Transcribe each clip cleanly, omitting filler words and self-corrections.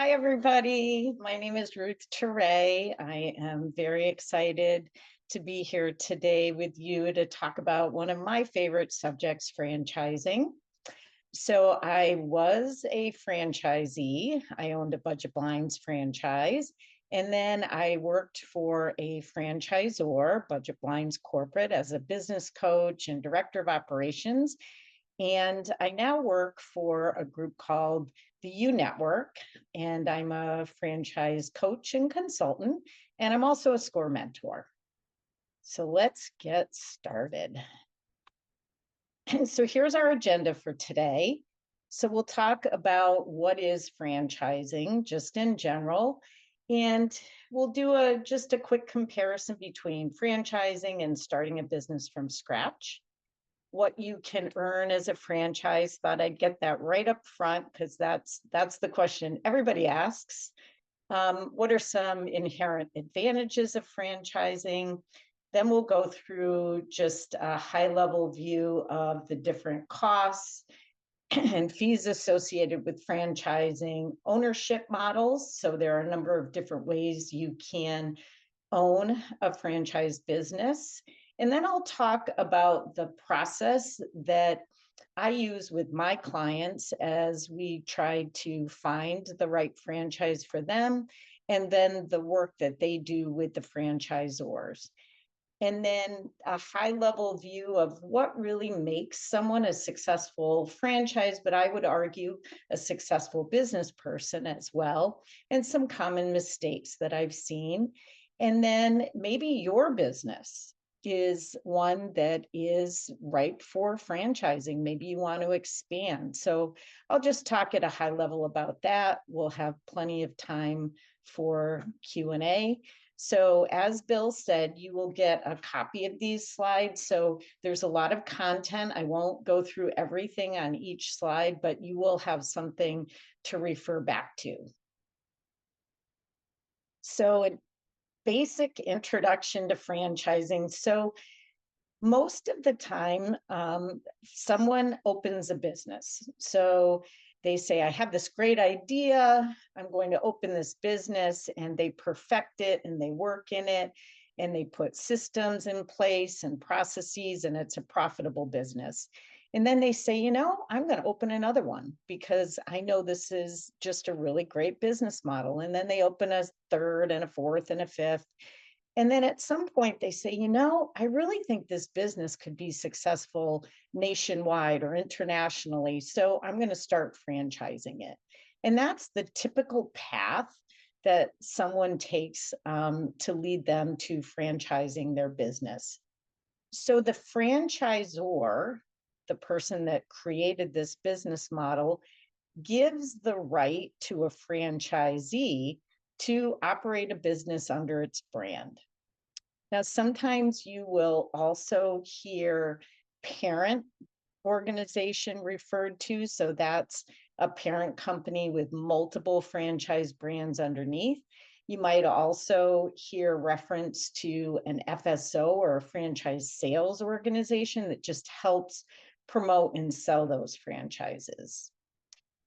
Hi, everybody. My name is Ruth Teray. I am very excited to be here today with you to talk about one of my favorite subjects, franchising. So I was a franchisee. I owned a Budget Blinds franchise. And then I worked for a franchisor, Budget Blinds Corporate, as a business coach and director of operations. And I now work for a group called the U Network, and I'm a franchise coach and consultant, and I'm also a score mentor. So let's get started. So here's our agenda for today. So we'll talk about what is franchising just in general, and we'll do just a quick comparison between franchising and starting a business from scratch. What you can earn as a franchise. Thought I'd get that right up front because that's the question everybody asks. What are some inherent advantages of franchising? Then we'll go through just a high-level view of the different costs and fees associated with franchising, ownership models. So there are a number of different ways you can own a franchise business. And then I'll talk about the process that I use with my clients as we try to find the right franchise for them, and then the work that they do with the franchisors. And then a high level view of what really makes someone a successful franchise, but I would argue a successful business person as well, and some common mistakes that I've seen. And then maybe your business is one that is ripe for franchising. Maybe you want to expand. So I'll just talk at a high level about that. We'll have plenty of time for Q&A. So as Bill said, you will get a copy of these slides. So there's a lot of content. I won't go through everything on each slide, but you will have something to refer back to. So a basic introduction to franchising. So most of the time, someone opens a business. So they say, I have this great idea. I'm going to open this business, and they perfect it and they work in it and they put systems in place and processes, and it's a profitable business. And then they say, I'm going to open another one because I know this is just a really great business model. And then they open a third and a fourth and a fifth. And then at some point they say, I really think this business could be successful nationwide or internationally. So I'm going to start franchising it. And that's the typical path that someone takes to lead them to franchising their business. So the franchisor, the person that created this business model, gives the right to a franchisee to operate a business under its brand. Now, sometimes you will also hear parent organization referred to. So that's a parent company with multiple franchise brands underneath. You might also hear reference to an FSO, or a franchise sales organization, that just helps promote and sell those franchises.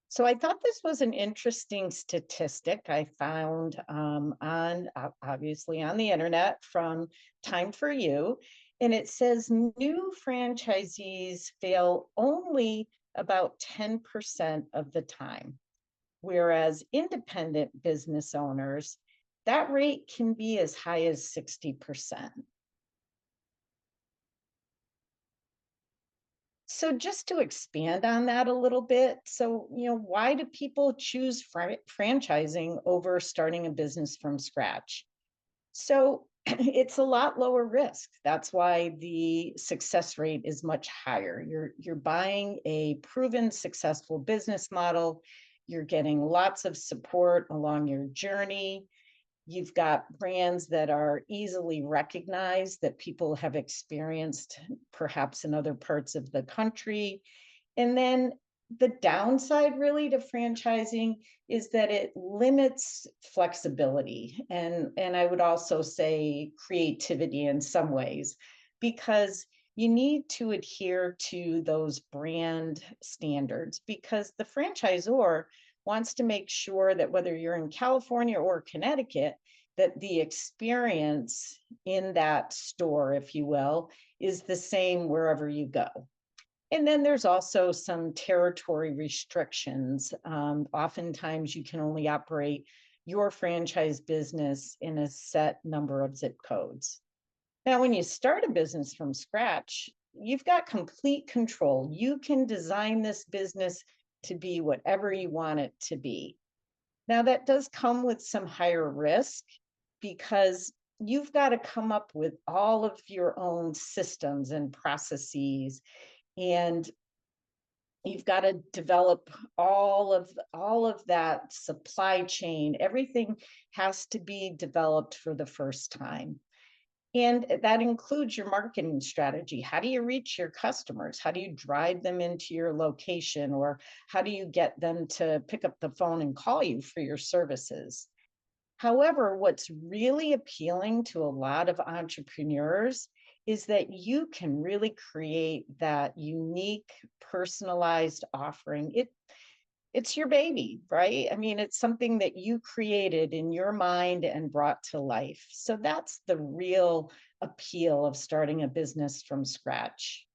So I thought this was an interesting statistic I found obviously on the internet from Time for You. And it says new franchisees fail only about 10% of the time, whereas independent business owners, that rate can be as high as 60%. So just to expand on that a little bit, so, why do people choose franchising over starting a business from scratch? So it's a lot lower risk. That's why the success rate is much higher. You're buying a proven successful business model. You're getting lots of support along your journey. You've got brands that are easily recognized, that people have experienced perhaps in other parts of the country. And then the downside really to franchising is that it limits flexibility, and I would also say creativity in some ways, because you need to adhere to those brand standards, because the franchisor wants to make sure that whether you're in California or Connecticut, that the experience in that store, if you will, is the same wherever you go. And then there's also some territory restrictions. Oftentimes you can only operate your franchise business in a set number of zip codes. Now, when you start a business from scratch, you've got complete control. You can design this business to be whatever you want it to be. Now, that does come with some higher risk because you've got to come up with all of your own systems and processes, and you've got to develop all of that supply chain. Everything has to be developed for the first time. And that includes your marketing strategy. How do you reach your customers? How do you drive them into your location? Or how do you get them to pick up the phone and call you for your services? However, what's really appealing to a lot of entrepreneurs is that you can really create that unique, personalized offering. It's your baby, right? I mean, it's something that you created in your mind and brought to life. So that's the real appeal of starting a business from scratch.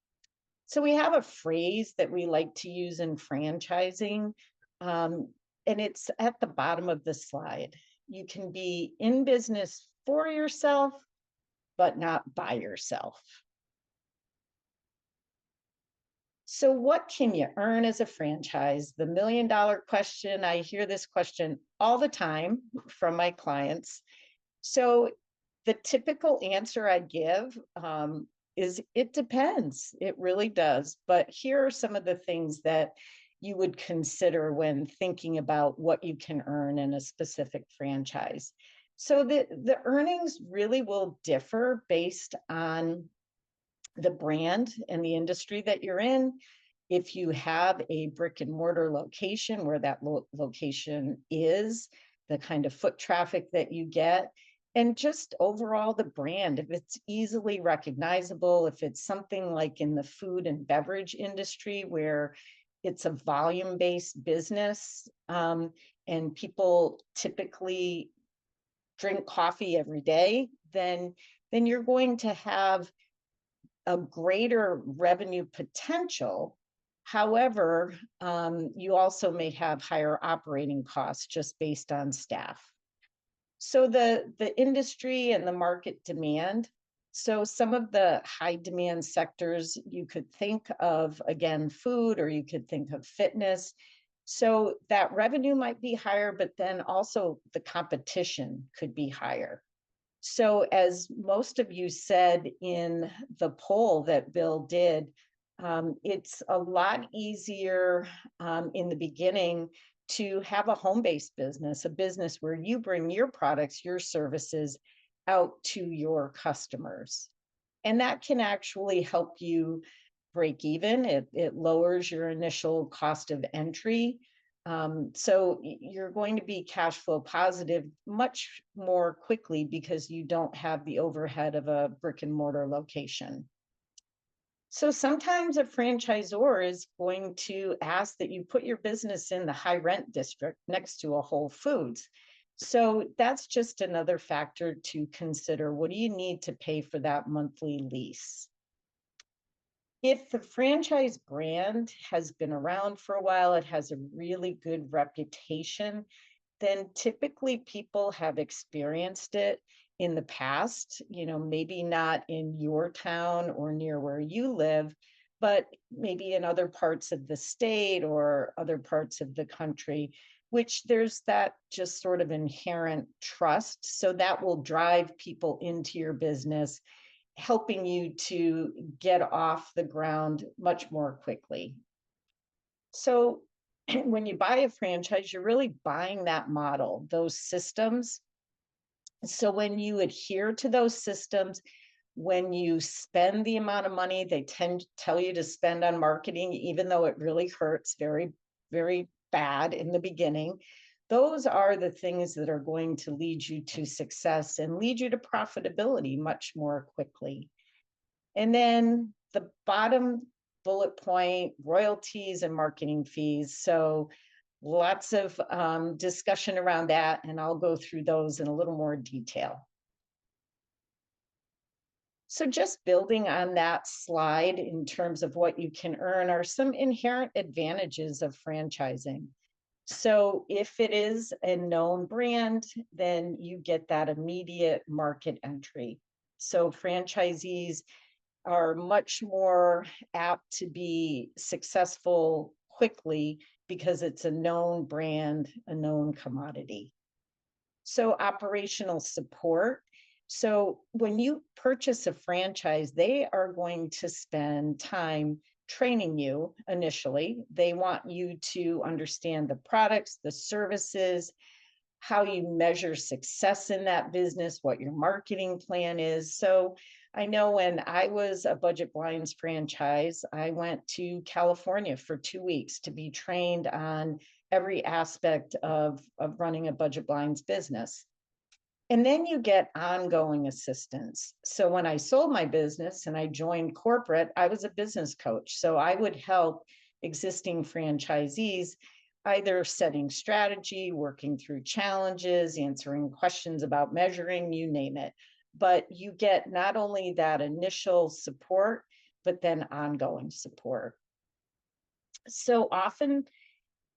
So we have a phrase that we like to use in franchising, and it's at the bottom of the slide. You can be in business for yourself, but not by yourself. So what can you earn as a franchise? The $1,000,000 question. I hear this question all the time from my clients. So the typical answer I give is it depends. It really does. But here are some of the things that you would consider when thinking about what you can earn in a specific franchise. So the earnings really will differ based on the brand and the industry that you're in. If you have a brick and mortar location, where that location is, the kind of foot traffic that you get, and just overall the brand, if it's easily recognizable, if it's something like in the food and beverage industry where it's a volume-based business, and people typically drink coffee every day, then you're going to have a greater revenue potential. However, you also may have higher operating costs just based on staff. So the industry and the market demand. So some of the high demand sectors you could think of, again, food, or you could think of fitness. So that revenue might be higher, but then also the competition could be higher. So as most of you said in the poll that Bill did, it's a lot easier in the beginning to have a home-based business, a business where you bring your products, your services out to your customers. And that can actually help you break even. It lowers your initial cost of entry. So you're going to be cash flow positive much more quickly because you don't have the overhead of a brick and mortar location. So sometimes a franchisor is going to ask that you put your business in the high rent district next to a Whole Foods. So that's just another factor to consider. What do you need to pay for that monthly lease? If the franchise brand has been around for a while, it has a really good reputation, then typically people have experienced it in the past, maybe not in your town or near where you live, but maybe in other parts of the state or other parts of the country, which there's that just sort of inherent trust. So that will drive people into your business, helping you to get off the ground much more quickly. So when you buy a franchise, you're really buying that model, those systems. So when you adhere to those systems, when you spend the amount of money they tend to tell you to spend on marketing, even though it really hurts very, very bad in the beginning, those are the things that are going to lead you to success and lead you to profitability much more quickly. And then the bottom bullet point, royalties and marketing fees. So Lots of discussion around that, and I'll go through those in a little more detail. So just building on that slide in terms of what you can earn are some inherent advantages of franchising. So if it is a known brand, then you get that immediate market entry. So franchisees are much more apt to be successful quickly because it's a known brand, a known commodity. So operational support. So when you purchase a franchise, they are going to spend time training you initially. They want you to understand the products, the services, how you measure success in that business, what your marketing plan is. So I know when I was a Budget Blinds franchise, I went to California for 2 weeks to be trained on every aspect of running a Budget Blinds business. And then you get ongoing assistance. So when I sold my business and I joined corporate, I was a business coach. So I would help existing franchisees either setting strategy, working through challenges, answering questions about measuring, you name it. But you get not only that initial support, but then ongoing support. So often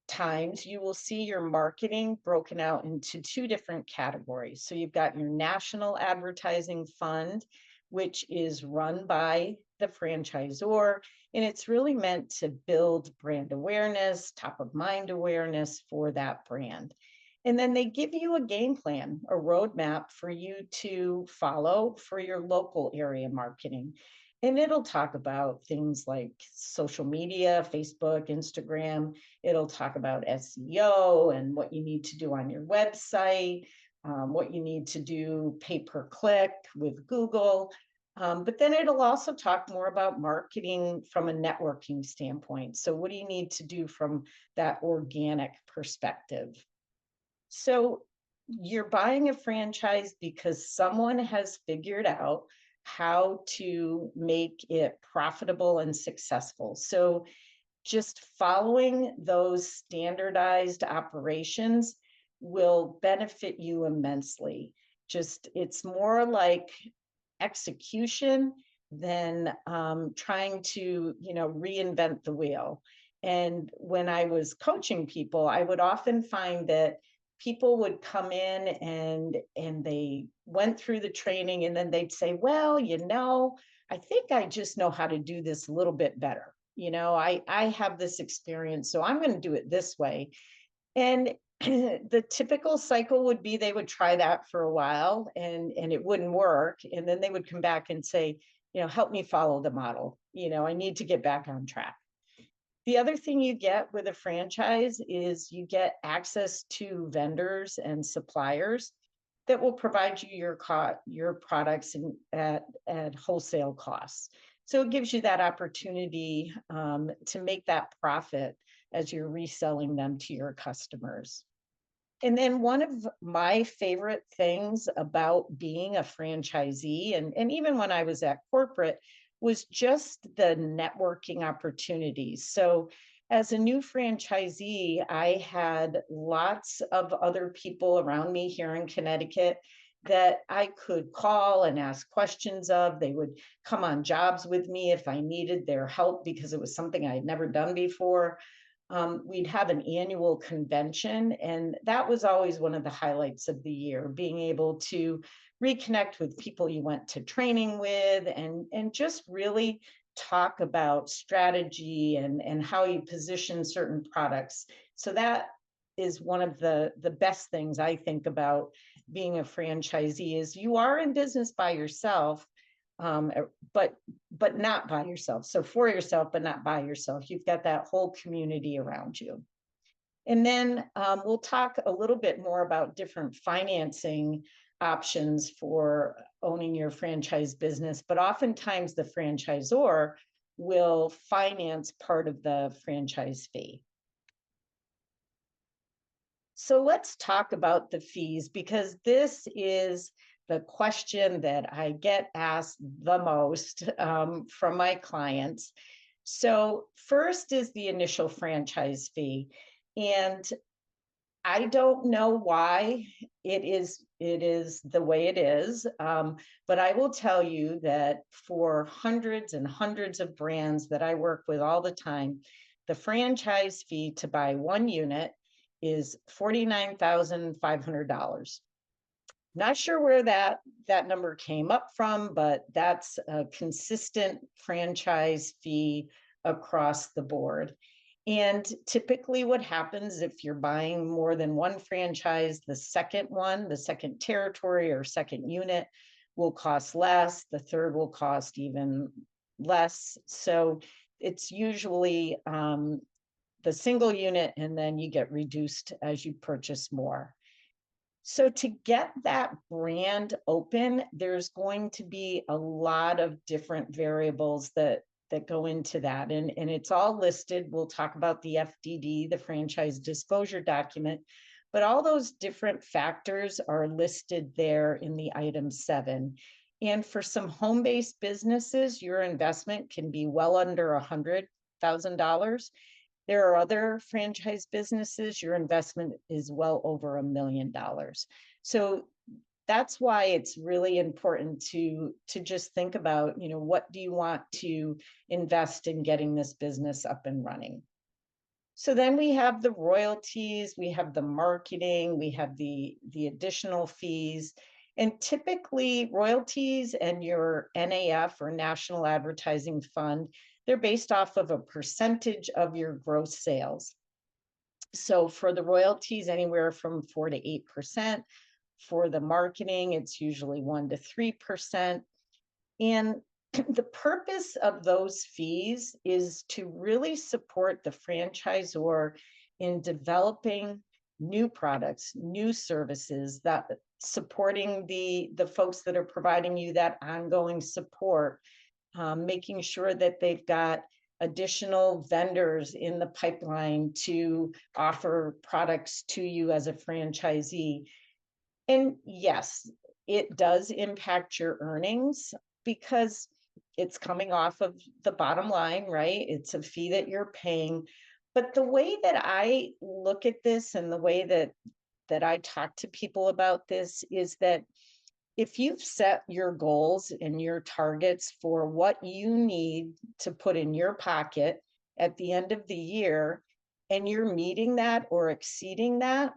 times you will see your marketing broken out into two different categories. So you've got your national advertising fund, which is run by the franchisor, and it's really meant to build brand awareness, top of mind awareness for that brand. And then they give you a game plan, a roadmap for you to follow for your local area marketing. And it'll talk about things like social media, Facebook, Instagram. It'll talk about SEO and what you need to do on your website, what you need to do pay per click with Google. But then it'll also talk more about marketing from a networking standpoint. So, what do you need to do from that organic perspective? So, you're buying a franchise because someone has figured out how to make it profitable and successful. So, just following those standardized operations will benefit you immensely. Just it's more like execution than trying to reinvent the wheel. And when I was coaching people, I would often find that people would come in and they went through the training and then they'd say, well, I think I just know how to do this a little bit better. I have this experience, so I'm going to do it this way. And the typical cycle would be they would try that for a while and it wouldn't work. And then they would come back and say, help me follow the model. I need to get back on track. The other thing you get with a franchise is you get access to vendors and suppliers that will provide you your products at wholesale costs. So it gives you that opportunity to make that profit as you're reselling them to your customers. And then one of my favorite things about being a franchisee, and even when I was at corporate, was just the networking opportunities. So as a new franchisee, I had lots of other people around me here in Connecticut that I could call and ask questions of. They would come on jobs with me if I needed their help because it was something I had never done before. We'd have an annual convention, and that was always one of the highlights of the year, being able to reconnect with people you went to training with and just really talk about strategy and how you position certain products. So that is one of the best things I think about being a franchisee is you are in business by yourself, but not by yourself. So for yourself, but not by yourself. You've got that whole community around you. And then we'll talk a little bit more about different financing options for owning your franchise business, but oftentimes the franchisor will finance part of the franchise fee. So let's talk about the fees, because this is the question that I get asked the most from my clients. So first is the initial franchise fee. And I don't know why it is the way it is, but I will tell you that for hundreds and hundreds of brands that I work with all the time, the franchise fee to buy one unit is $49,500. Not sure where that number came up from, but that's a consistent franchise fee across the board. And typically what happens if you're buying more than one franchise, the second territory or second unit will cost less, the third will cost even less. So it's usually the single unit, and then you get reduced as you purchase more. So to get that brand open, there's going to be a lot of different variables that go into that. And it's all listed. We'll talk about the FDD, the franchise disclosure document, but all those different factors are listed there in the item 7. And for some home-based businesses, your investment can be well under $100,000. There are other franchise businesses, your investment is well over $1 million. So that's why it's really important to just think about, what do you want to invest in getting this business up and running? So then we have the royalties, we have the marketing, we have the additional fees. And typically royalties and your NAF or National Advertising Fund, they're based off of a percentage of your gross sales. So for the royalties, anywhere from 4 to 8%. For the marketing, it's usually 1 to 3%. And the purpose of those fees is to really support the franchisor in developing new products, new services, that supporting the folks that are providing you that ongoing support, making sure that they've got additional vendors in the pipeline to offer products to you as a franchisee. And yes, it does impact your earnings because it's coming off of the bottom line, right? It's a fee that you're paying. But the way that I look at this and the way that I talk to people about this is that if you've set your goals and your targets for what you need to put in your pocket at the end of the year, and you're meeting that or exceeding that,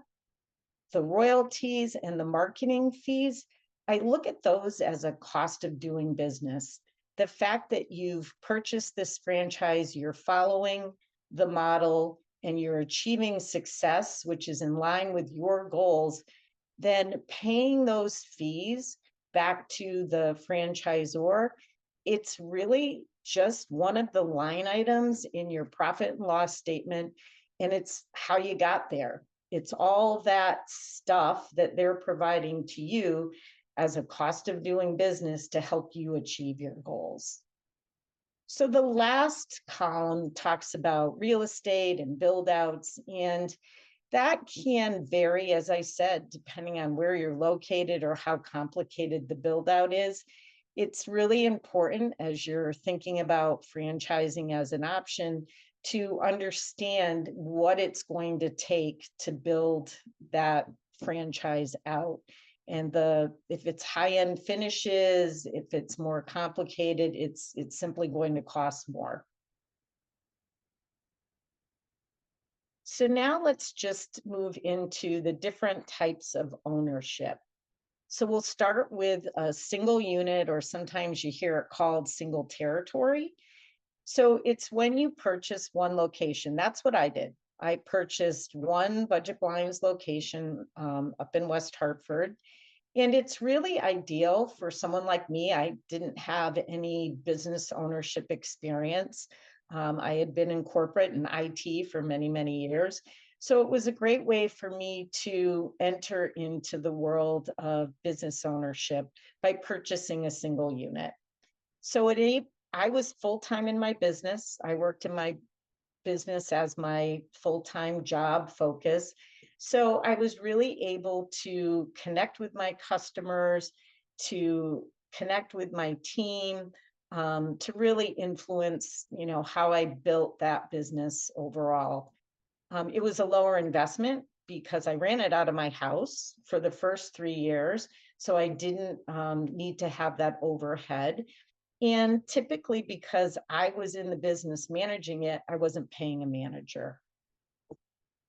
the royalties and the marketing fees, I look at those as a cost of doing business. The fact that you've purchased this franchise, you're following the model, and you're achieving success, which is in line with your goals, then paying those fees back to the franchisor, it's really just one of the line items in your profit and loss statement, and it's how you got there. It's all that stuff that they're providing to you as a cost of doing business to help you achieve your goals. So the last column talks about real estate and build outs, and that can vary, as I said, depending on where you're located or how complicated the build out is. It's really important as you're thinking about franchising as an option to understand what it's going to take to build that franchise out. And if it's high-end finishes, if it's more complicated, it's simply going to cost more. So now let's just move into the different types of ownership. So we'll start with a single unit, or sometimes you hear it called single territory. So it's when you purchase one location. That's what I did. I purchased one Budget Blinds location up in West Hartford. And it's really ideal for someone like me. I didn't have any business ownership experience. I had been in corporate and IT for many, many years. So it was a great way for me to enter into the world of business ownership by purchasing a single unit. So I was full-time in my business. I worked in my business as my full-time job focus. So I was really able to connect with my customers, to connect with my team, to really influence, how I built that business overall. It was a lower investment because I ran it out of my house for the first 3 years. So I didn't need to have that overhead. And typically, because I was in the business managing it, I wasn't paying a manager.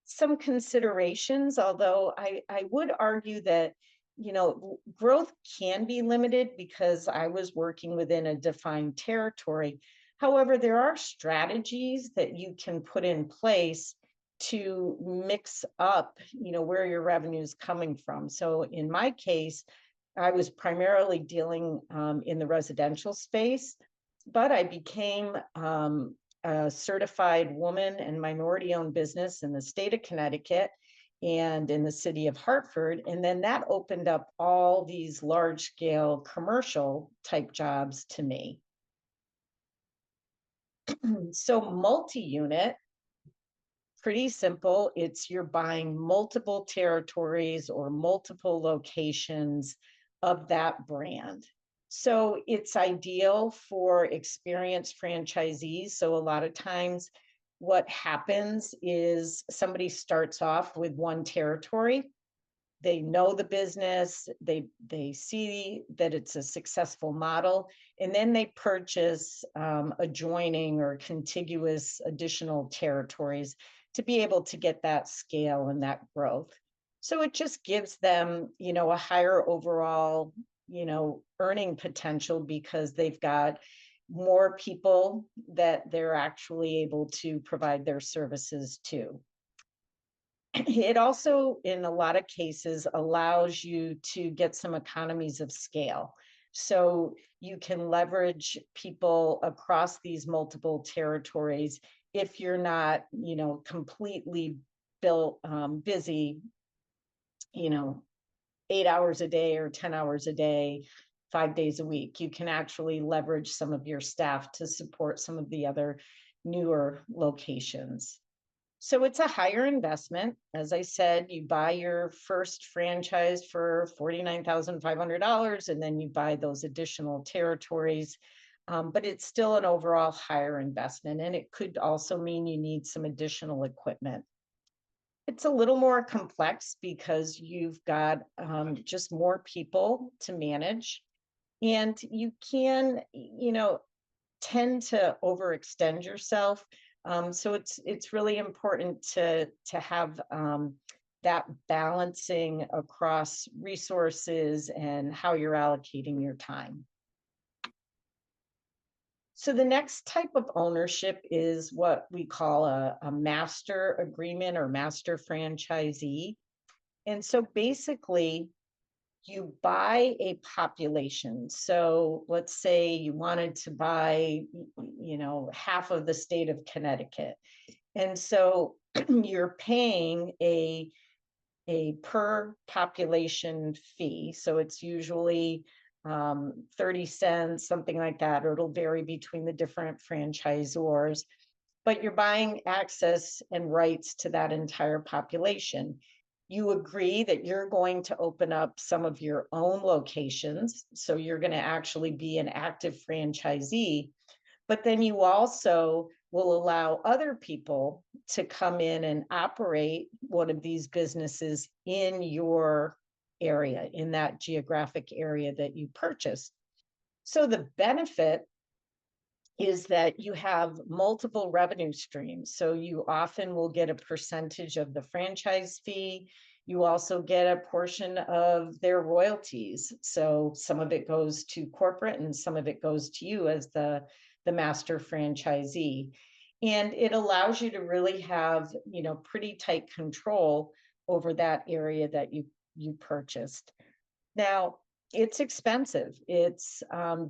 Some considerations, although I would argue that, growth can be limited because I was working within a defined territory. However, there are strategies that you can put in place to mix up, where your revenue is coming from. So in my case, I was primarily dealing in the residential space, but I became a certified woman and minority-owned business in the state of Connecticut and in the city of Hartford. And then that opened up all these large-scale commercial type jobs to me. So multi-unit, pretty simple. It's you're buying multiple territories or multiple locations of that brand. So it's ideal for experienced franchisees. So a lot of times what happens is somebody starts off with one territory. They know the business, they see that it's a successful model, and then they purchase adjoining or contiguous additional territories to be able to get that scale and that growth. So it just gives them, a higher overall, earning potential because they've got more people that they're actually able to provide their services to. It also, in a lot of cases, allows you to get some economies of scale. So you can leverage people across these multiple territories if you're not, completely built busy, 8 hours a day or 10 hours a day, 5 days a week. You can actually leverage some of your staff to support some of the other newer locations. So it's a higher investment. As I said, you buy your first franchise for $49,500, and then you buy those additional territories. But it's still an overall higher investment, and it could also mean you need some additional equipment. It's a little more complex because you've got just more people to manage, and you can, tend to overextend yourself. So it's really important to have that balancing across resources and how you're allocating your time. So the next type of ownership is what we call a master agreement or master franchisee. And so basically, you buy a population. So let's say you wanted to buy, half of the state of Connecticut. And so you're paying a per population fee. So it's usually 30 cents, something like that, or it'll vary between the different franchisors. But you're buying access and rights to that entire population. You agree that you're going to open up some of your own locations. So you're going to actually be an active franchisee, but then you also will allow other people to come in and operate one of these businesses in your area, in that geographic area that you purchased. So the benefit is that you have multiple revenue streams. So you often will get a percentage of the franchise fee. You also get a portion of their royalties. So some of it goes to corporate and some of it goes to you as the master franchisee. And it allows you to really have, pretty tight control over that area that you purchased. Now, it's expensive. It's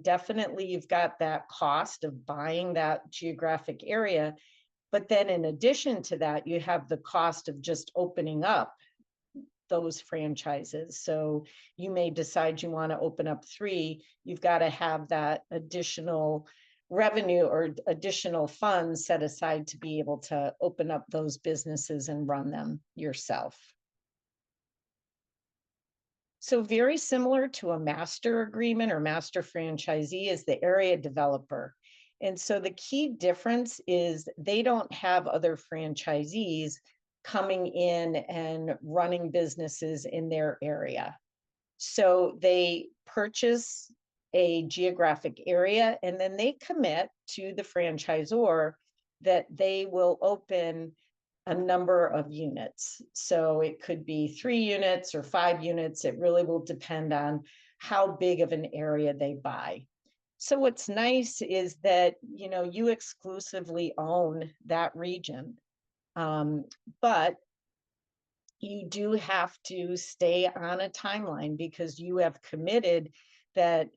definitely, you've got that cost of buying that geographic area. But then in addition to that, you have the cost of just opening up those franchises. So you may decide you want to open up 3. You've got to have that additional revenue or additional funds set aside to be able to open up those businesses and run them yourself. So very similar to a master agreement or master franchisee is the area developer. And so the key difference is they don't have other franchisees. coming in and running businesses in their area. So they purchase a geographic area and then they commit to the franchisor that they will open a number of units. So it could be 3 units or 5 units. It really will depend on how big of an area they buy. So what's nice is that, you exclusively own that region. But you do have to stay on a timeline because you have committed that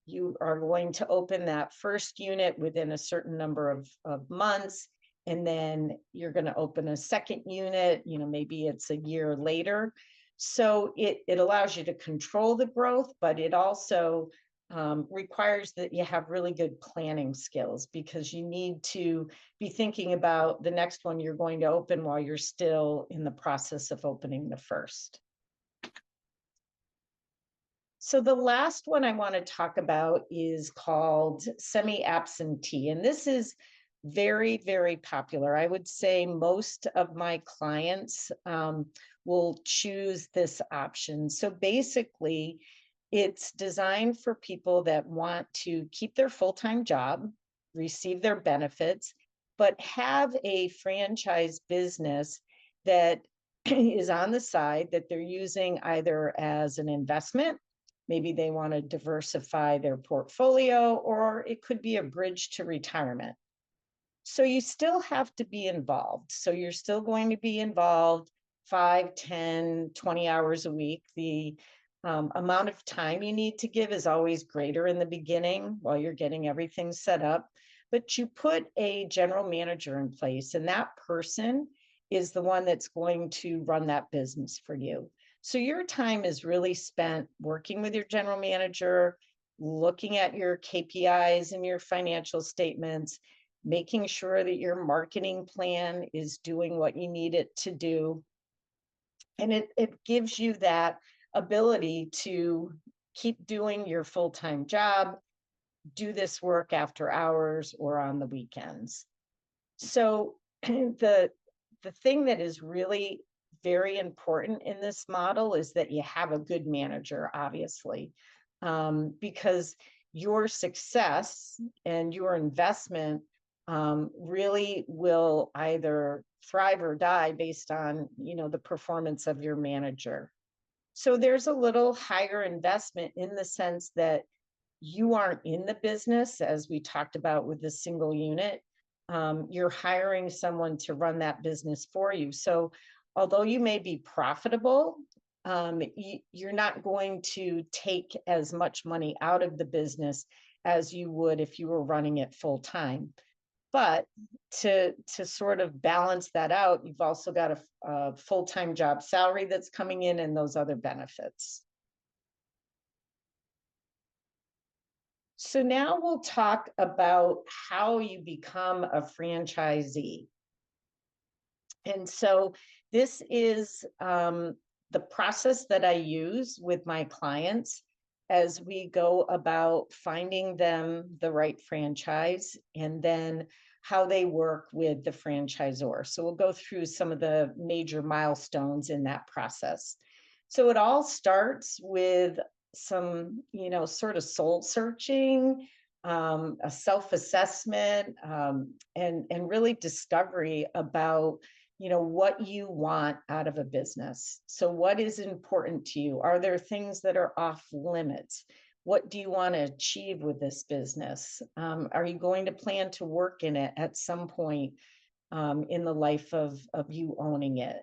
you are going to open that first unit within a certain number of months, and then you're going to open a second unit, maybe it's a year later. So it allows you to control the growth, but it also requires that you have really good planning skills, because you need to be thinking about the next one you're going to open while you're still in the process of opening the first. So the last one I want to talk about is called semi-absentee, and this is very, very popular. I would say most of my clients will choose this option. So basically, it's designed for people that want to keep their full-time job, receive their benefits, but have a franchise business that is on the side that they're using either as an investment. Maybe they want to diversify their portfolio, or it could be a bridge to retirement. So you still have to be involved. So you're still going to be involved 5, 10, 20 hours a week. The amount of time you need to give is always greater in the beginning while you're getting everything set up. But you put a general manager in place, and that person is the one that's going to run that business for you. So your time is really spent working with your general manager, looking at your KPIs and your financial statements, making sure that your marketing plan is doing what you need it to do. And it gives you that ability to keep doing your full-time job, do this work after hours or on the weekends. So the thing that is really very important in this model is that you have a good manager, obviously, because your success and your investment really will either thrive or die based on, the performance of your manager. So there's a little higher investment in the sense that you aren't in the business, as we talked about with the single unit. You're hiring someone to run that business for you. So although you may be profitable, you're not going to take as much money out of the business as you would if you were running it full time. But to sort of balance that out, you've also got a full-time job salary that's coming in and those other benefits. So now we'll talk about how you become a franchisee. And so this is the process that I use with my clients as we go about finding them the right franchise, and then how they work with the franchisor. So we'll go through some of the major milestones in that process. So it all starts with some, sort of soul searching, a self-assessment, and really discovery about what you want out of a business. So what is important to you? Are there things that are off limits? What do you want to achieve with this business? Are you going to plan to work in it at some point in the life of you owning it?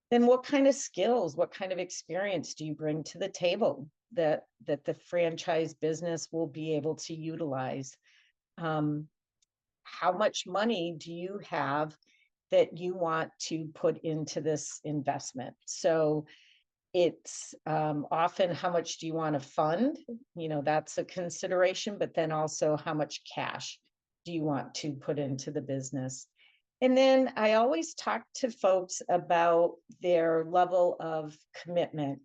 Then what kind of skills, what kind of experience do you bring to the table that the franchise business will be able to utilize? How much money do you have that you want to put into this investment? So it's often how much do you want to fund? That's a consideration, but then also how much cash do you want to put into the business? And then I always talk to folks about their level of commitment.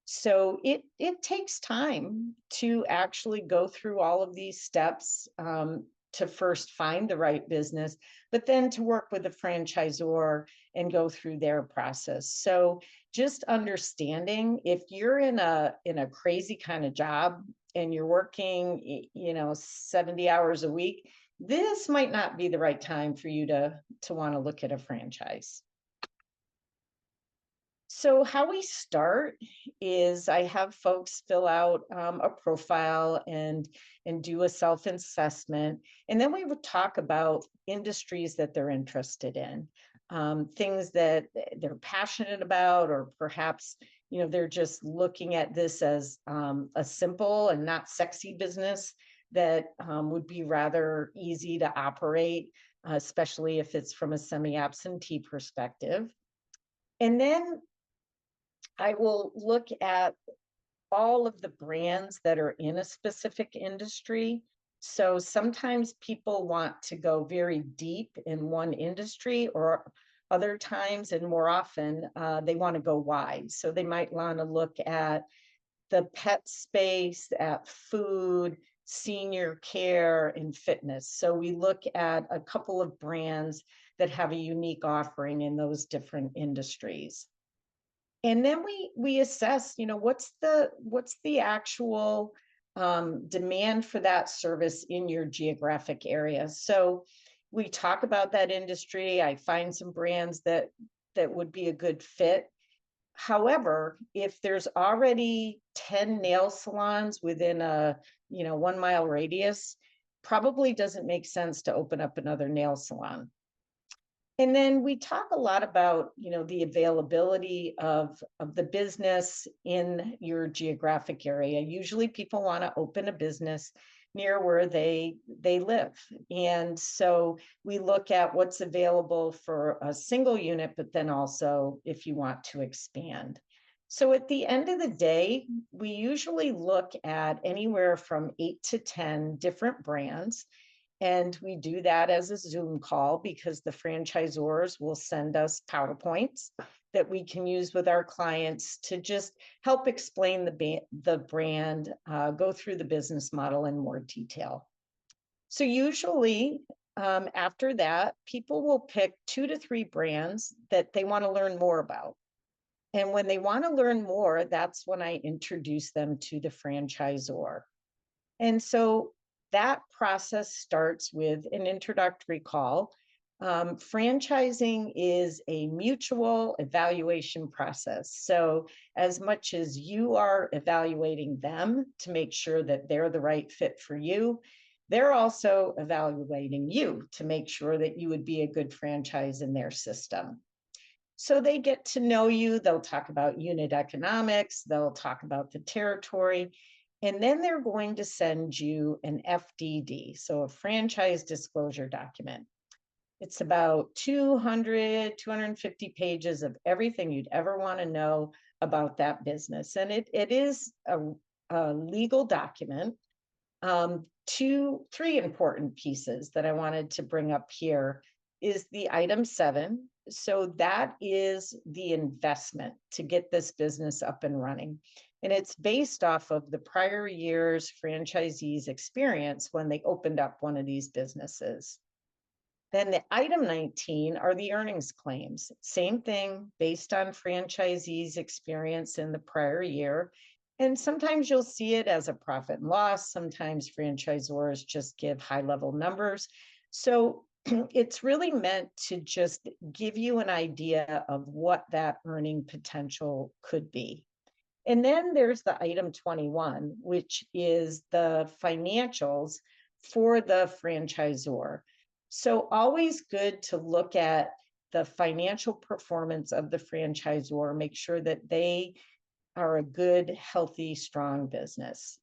So it takes time to actually go through all of these steps. to first find the right business, but then to work with the franchisor and go through their process. So just understanding, if you're in a crazy kind of job and you're working 70 hours a week, this might not be the right time for you to want to look at a franchise. So how we start is I have folks fill out a profile and do a self-assessment, and then we would talk about industries that they're interested in, things that they're passionate about, or perhaps they're just looking at this as a simple and not sexy business that would be rather easy to operate, especially if it's from a semi-absentee perspective. And then I will look at all of the brands that are in a specific industry. So sometimes people want to go very deep in one industry, or other times, and more often, they want to go wide. So they might want to look at the pet space, at food, senior care, and fitness. So we look at a couple of brands that have a unique offering in those different industries. And then we assess, what's the actual demand for that service in your geographic area. So we talk about that industry. I find some brands that would be a good fit. However, if there's already 10 nail salons within a 1 mile radius, probably doesn't make sense to open up another nail salon. And then we talk a lot about, the availability of the business in your geographic area. Usually people want to open a business near where they live. And so we look at what's available for a single unit, but then also if you want to expand. So at the end of the day, we usually look at anywhere from 8 to 10 different brands. And we do that as a Zoom call because the franchisors will send us PowerPoints that we can use with our clients to just help explain the brand, go through the business model in more detail. So usually after that, people will pick 2 to 3 brands that they want to learn more about. And when they want to learn more, that's when I introduce them to the franchisor. And so that process starts with an introductory call. Franchising is a mutual evaluation process. So as much as you are evaluating them to make sure that they're the right fit for you, they're also evaluating you to make sure that you would be a good franchise in their system. So they get to know you. They'll talk about unit economics. They'll talk about the territory. And then they're going to send you an FDD, so a franchise disclosure document. It's about 250 pages of everything you'd ever want to know about that business. And it is a legal document. 3 important pieces that I wanted to bring up here is the item 7. So that is the investment to get this business up and running. And it's based off of the prior year's franchisees' experience when they opened up one of these businesses. Then the item 19 are the earnings claims. Same thing, based on franchisees' experience in the prior year. And sometimes you'll see it as a profit and loss. Sometimes franchisors just give high-level numbers. So it's really meant to just give you an idea of what that earning potential could be. And then there's the item 21, which is the financials for the franchisor. So always good to look at the financial performance of the franchisor, make sure that they are a good, healthy, strong business.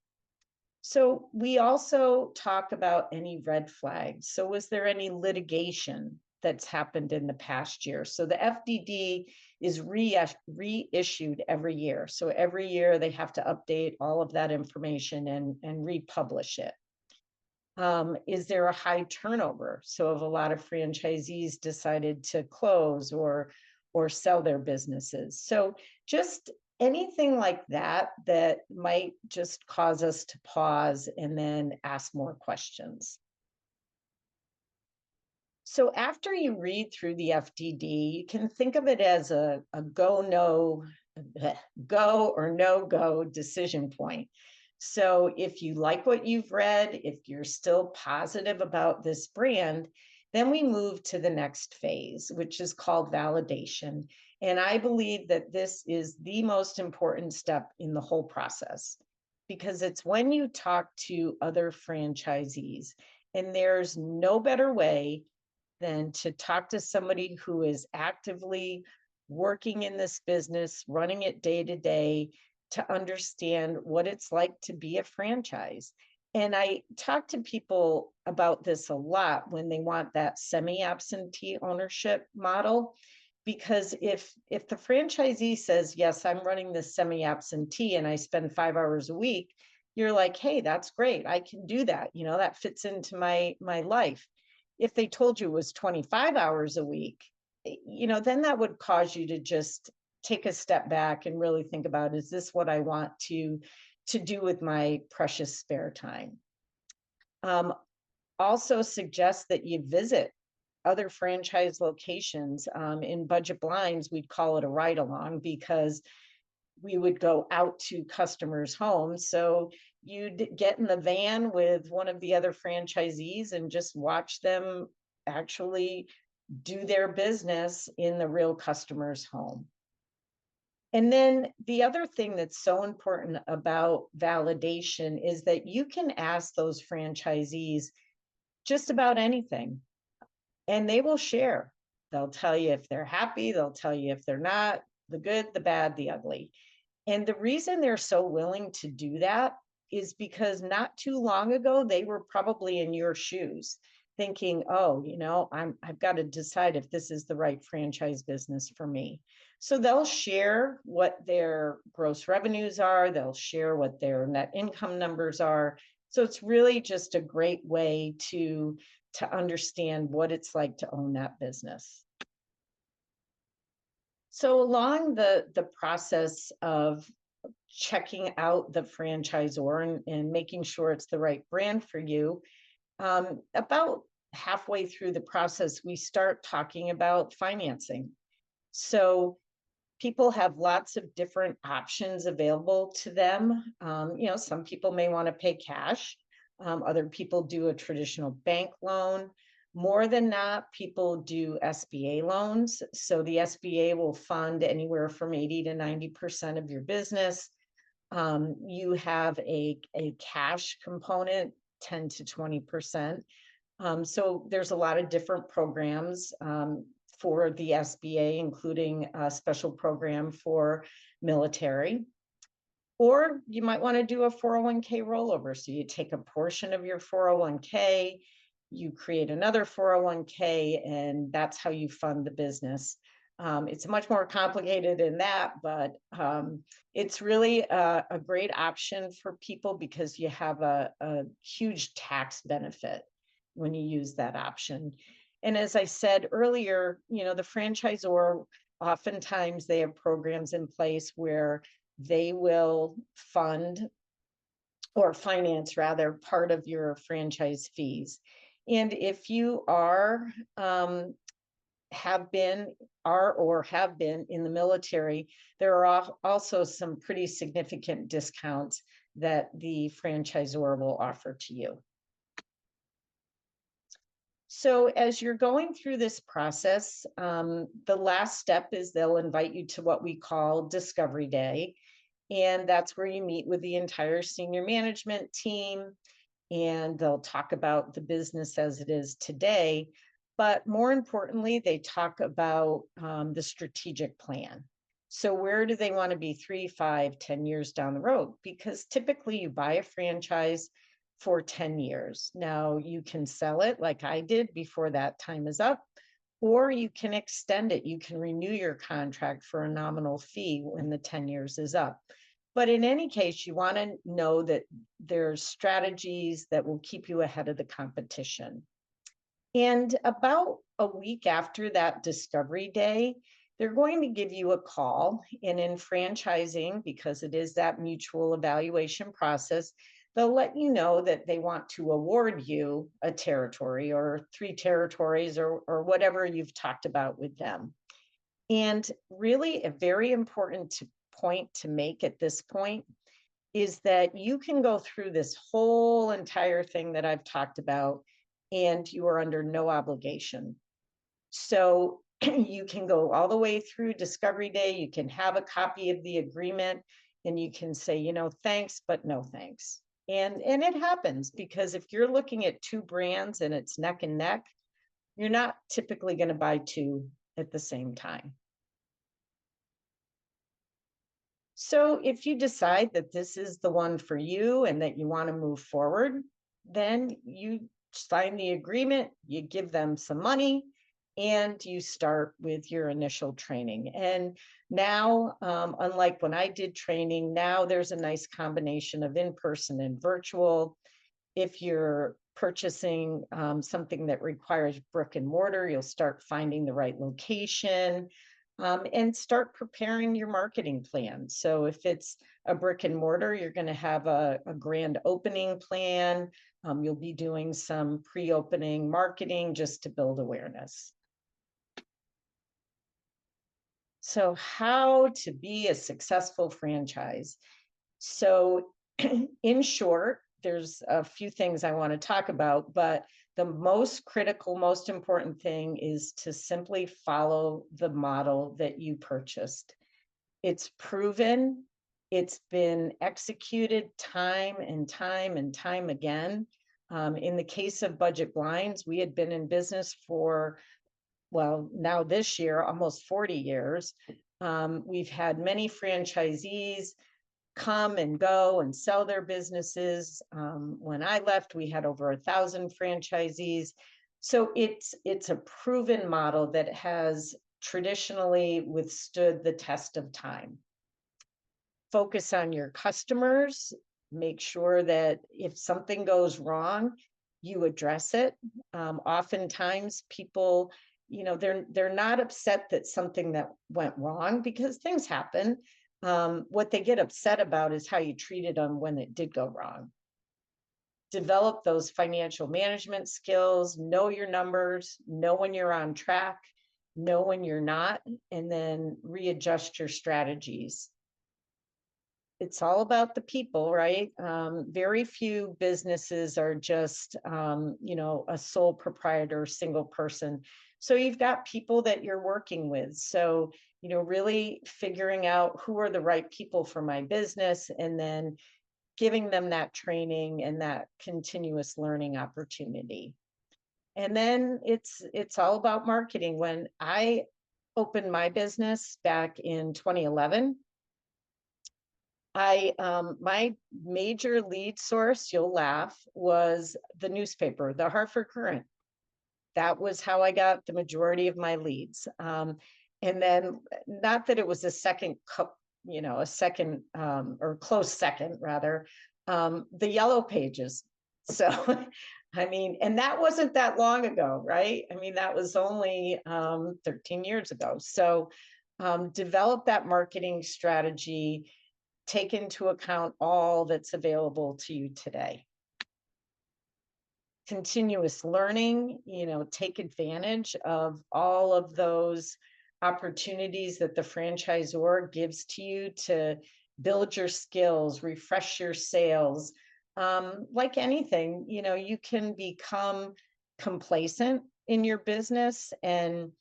So we also talk about any red flags. So was there any litigation that's happened in the past year? So the FDD is reissued every year. So every year they have to update all of that information and republish it. Is there a high turnover? So if a lot of franchisees decided to close or sell their businesses. So just anything like that that might just cause us to pause and then ask more questions. So after you read through the FDD, you can think of it as a go, no, go or no go decision point. So if you like what you've read, if you're still positive about this brand, then we move to the next phase, which is called validation. And I believe that this is the most important step in the whole process because it's when you talk to other franchisees, and there's no better way than to talk to somebody who is actively working in this business, running it day to day, to understand what it's like to be a franchise. And I talk to people about this a lot when they want that semi-absentee ownership model. Because if the franchisee says, yes, I'm running this semi-absentee and I spend 5 hours a week, you're like, hey, that's great. I can do that. That fits into my life. If they told you it was 25 hours a week, then that would cause you to just take a step back and really think about, is this what I want to do with my precious spare time? Also suggest that you visit other franchise locations. In Budget Blinds, we'd call it a ride along because we would go out to customers' homes. So you'd get in the van with one of the other franchisees and just watch them actually do their business in the real customer's home. And then the other thing that's so important about validation is that you can ask those franchisees just about anything, and they will share. They'll tell you if they're happy, they'll tell you if they're not, the good, the bad, the ugly. And the reason they're so willing to do that is because not too long ago, they were probably in your shoes thinking, oh, I've got to decide if this is the right franchise business for me. So they'll share what their gross revenues are. They'll share what their net income numbers are. So it's really just a great way to understand what it's like to own that business. So along the process of checking out the franchisor and making sure it's the right brand for you, about halfway through the process, we start talking about financing. So people have lots of different options available to them. Some people may want to pay cash. Other people do a traditional bank loan. More than not, people do SBA loans. So the SBA will fund anywhere from 80 to 90% of your business. You have a cash component, 10 to 20%. So there's a lot of different programs for the SBA, including a special program for military. Or you might want to do a 401k rollover. So you take a portion of your 401k, you create another 401k, and that's how you fund the business. It's much more complicated than that, but it's really a great option for people because you have a huge tax benefit when you use that option. And as I said earlier, the franchisor, oftentimes they have programs in place where they will fund or finance rather part of your franchise fees. And if you have been in the military, there are also some pretty significant discounts that the franchisor will offer to you. So as you're going through this process, the last step is they'll invite you to what we call Discovery Day. And that's where you meet with the entire senior management team, and they'll talk about the business as it is today. But more importantly, they talk about the strategic plan. So where do they want to be 3, 5, 10 years down the road? Because typically you buy a franchise for 10 years. Now you can sell it like I did before that time is up, or you can extend it. You can renew your contract for a nominal fee when the 10 years is up. But in any case, you want to know that there's strategies that will keep you ahead of the competition. And about a week after that discovery day, they're going to give you a call. And in franchising, because it is that mutual evaluation process, they'll let you know that they want to award you a territory or 3 territories or whatever you've talked about with them. And really a very important point to make at this point is that you can go through this whole entire thing that I've talked about and you are under no obligation. So you can go all the way through discovery day, you can have a copy of the agreement and you can say, you know, thanks, but no thanks. And it happens because if you're looking at 2 brands and it's neck and neck, you're not typically going to buy 2 at the same time. So if you decide that this is the one for you and that you want to move forward, then you sign the agreement, you give them some money, and you start with your initial training. And now, unlike when I did training, now there's a nice combination of in-person and virtual. If you're purchasing something that requires brick and mortar, you'll start finding the right location. And start preparing your marketing plan. So if it's a brick and mortar, you're going to have a grand opening plan. You'll be doing some pre-opening marketing just to build awareness. So how to be a successful franchise. So in short, there's a few things I want to talk about, but the most critical, most important thing is to simply follow the model that you purchased. It's proven, it's been executed time and time and time again. In the case of Budget Blinds, we had been in business for, well, now this year, almost 40 years. We've had many franchisees come and go and sell their businesses. When I left, we had over 1,000 franchisees. So it's a proven model that has traditionally withstood the test of time. Focus on your customers. Make sure that if something goes wrong, you address it. Oftentimes people, you know, they're not upset that something that went wrong because things happen. What they get upset about is how you treated them when it did go wrong. Develop those financial management skills, know your numbers, know when you're on track, know when you're not, and then readjust your strategies. It's all about the people, right? Very few businesses are just, you know, a sole proprietor, single person. So you've got people that you're working with. So, you know, really figuring out who are the right people for my business and then giving them that training and that continuous learning opportunity. And then it's all about marketing. When I opened my business back in 2011, my major lead source, you'll laugh, was the newspaper, the Hartford Courant. That was how I got the majority of my leads. And then, not that it was a second, you know, a second or close second rather, the Yellow Pages. So, I mean, and that wasn't that long ago, right? I mean, that was only 13 years ago. So, develop that marketing strategy. Take into account all that's available to you today. Continuous learning, you know, take advantage of all of those opportunities that the franchisor gives to you to build your skills, refresh your sales. Like anything, you know, you can become complacent in your business and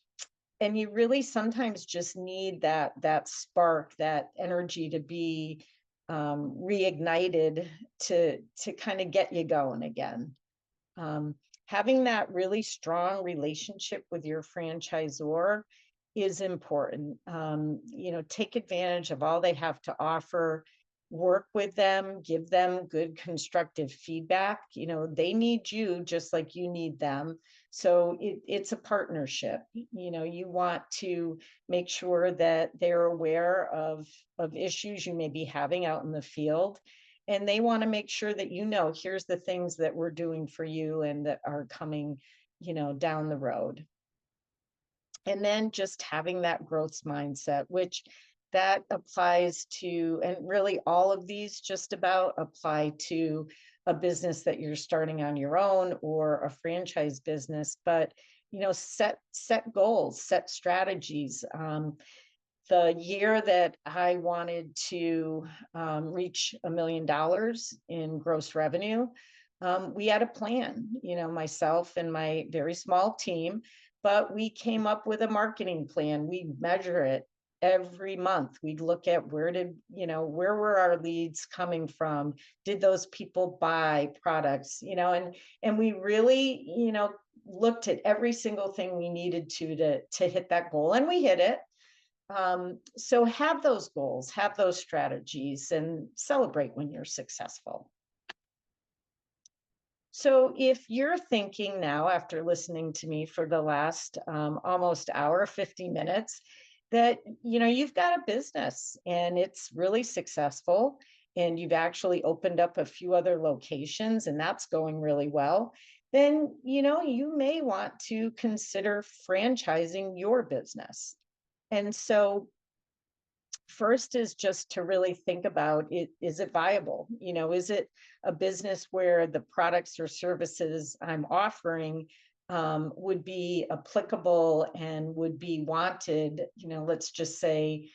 you really sometimes just need that spark, that energy to be reignited to kind of get you going again. Having that really strong relationship with your franchisor is important. You know, take advantage of all they have to offer, work with them, give them good constructive feedback. You know, they need you just like you need them. So it's a partnership. You know, you want to make sure that they're aware of issues you may be having out in the field. And they want to make sure that, you know, here's the things that we're doing for you and that are coming, you know, down the road. And then just having that growth mindset, which that applies to, and really all of these just about apply to a business that you're starting on your own or a franchise business, but set goals, set strategies. The year that I wanted to reach $1 million in gross revenue, we had a plan, myself and my very small team, but we came up with a marketing plan. We measure it every month. We'd look at where were our leads coming from? Did those people buy products? And we really, looked at every single thing we needed to hit that goal, and we hit it. So have those goals, have those strategies, and celebrate when you're successful. So if you're thinking now, after listening to me for the last almost hour, 50 minutes, that you've got a business and it's really successful, and you've actually opened up a few other locations and that's going really well, then you may want to consider franchising your business. And so first is just to really think about it. Is it viable? Is it a business where the products or services I'm offering would be applicable and would be wanted, let's just say,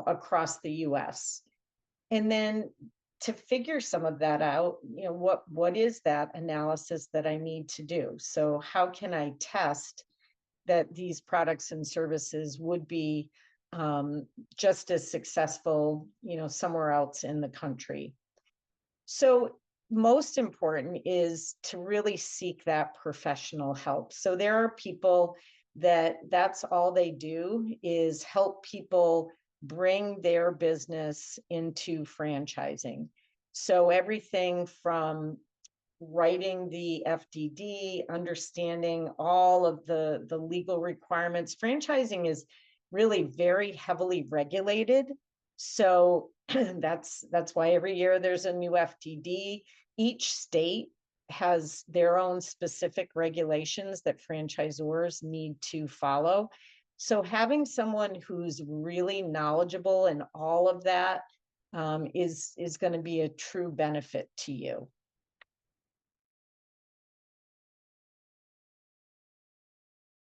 across the US? And then to figure some of that out, what is that analysis that I need to do? So how can I test that these products and services would be just as successful, somewhere else in the country? So most important is to really seek that professional help. So there are people that's all they do is help people bring their business into franchising. So everything from writing the FDD, understanding all of the legal requirements. Franchising is really very heavily regulated. So that's why every year there's a new FDD. Each state has their own specific regulations that franchisors need to follow. So having someone who's really knowledgeable in all of that is going to be a true benefit to you.